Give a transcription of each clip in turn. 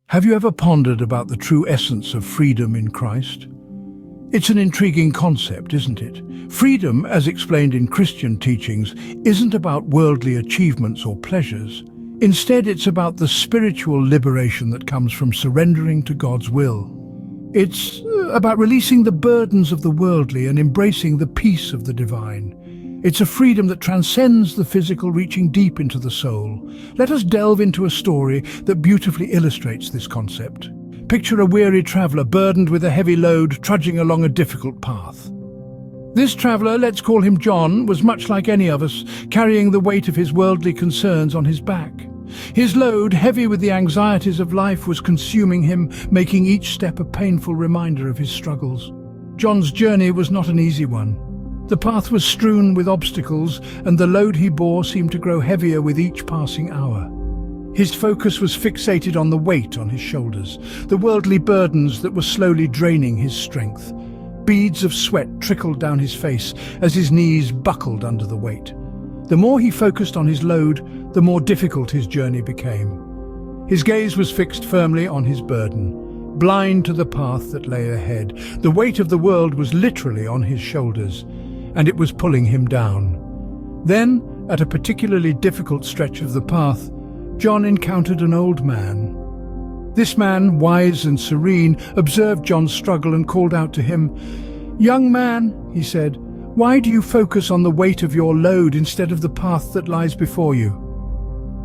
Have you ever pondered about the true essence of freedom in Christ? It's an intriguing concept, isn't it? Freedom, as explained in Christian teachings, isn't about worldly achievements or pleasures. Instead, it's about the spiritual liberation that comes from surrendering to God's will. It's about releasing the burdens of the worldly and embracing the peace of the divine. It's a freedom that transcends the physical, reaching deep into the soul. Let us delve into a story that beautifully illustrates this concept. Picture a weary traveler burdened with a heavy load, trudging along a difficult path. This traveler, let's call him John, was much like any of us, carrying the weight of his worldly concerns on his back. His load, heavy with the anxieties of life, was consuming him, making each step a painful reminder of his struggles. John's journey was not an easy one. The path was strewn with obstacles, and the load he bore seemed to grow heavier with each passing hour. His focus was fixated on the weight on his shoulders, the worldly burdens that were slowly draining his strength. Beads of sweat trickled down his face as his knees buckled under the weight. The more he focused on his load, the more difficult his journey became. His gaze was fixed firmly on his burden, blind to the path that lay ahead. The weight of the world was literally on his shoulders, and it was pulling him down. Then, at a particularly difficult stretch of the path, John encountered an old man. This man, wise and serene, observed John's struggle and called out to him. "Young man," he said, "why do you focus on the weight of your load instead of the path that lies before you?"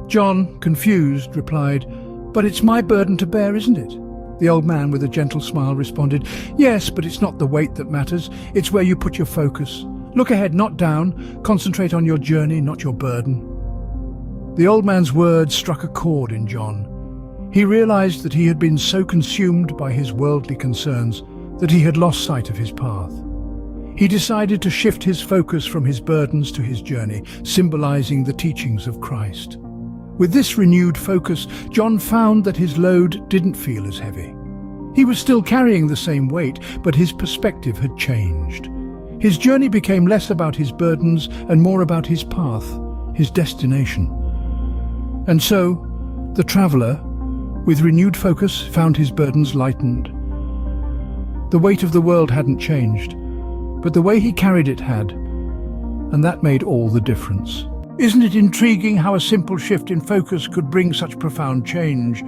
John, confused, replied, "But it's my burden to bear, isn't it?" The old man, with a gentle smile, responded, "Yes, but it's not the weight that matters. It's where you put your focus. Look ahead, not down. Concentrate on your journey, not your burden." The old man's words struck a chord in John. He realized that he had been so consumed by his worldly concerns that he had lost sight of his path. He decided to shift his focus from his burdens to his journey, symbolizing the teachings of Christ. With this renewed focus, John found that his load didn't feel as heavy. He was still carrying the same weight, but his perspective had changed. His journey became less about his burdens and more about his path, his destination. And so, the traveler, with renewed focus, found his burdens lightened. The weight of the world hadn't changed, but the way he carried it had, and that made all the difference. Isn't it intriguing how a simple shift in focus could bring such profound change?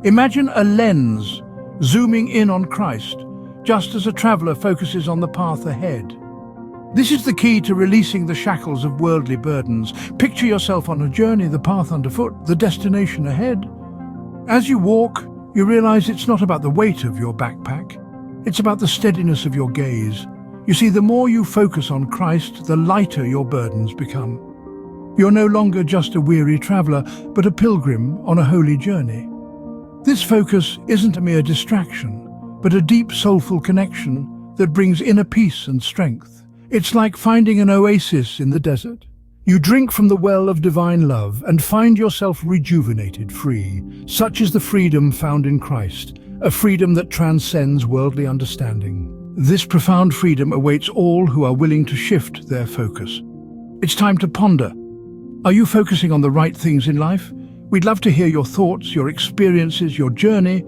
Imagine a lens zooming in on Christ, just as a traveler focuses on the path ahead. This is the key to releasing the shackles of worldly burdens. Picture yourself on a journey, the path underfoot, the destination ahead. As you walk, you realize it's not about the weight of your backpack. It's about the steadiness of your gaze. You see, the more you focus on Christ, the lighter your burdens become. You're no longer just a weary traveler, but a pilgrim on a holy journey. This focus isn't a mere distraction, but a deep soulful connection that brings inner peace and strength. It's like finding an oasis in the desert. You drink from the well of divine love and find yourself rejuvenated, free. Such is the freedom found in Christ, a freedom that transcends worldly understanding. This profound freedom awaits all who are willing to shift their focus. It's time to ponder. Are you focusing on the right things in life? We'd love to hear your thoughts, your experiences, your journey.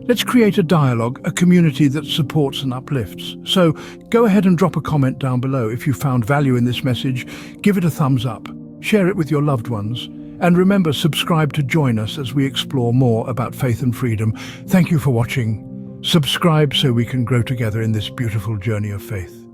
Let's create a dialogue, a community that supports and uplifts. So go ahead and drop a comment down below. If you found value in this message, give it a thumbs up, share it with your loved ones, and remember, subscribe to join us as we explore more about faith and freedom. Thank you for watching. Subscribe so we can grow together in this beautiful journey of faith.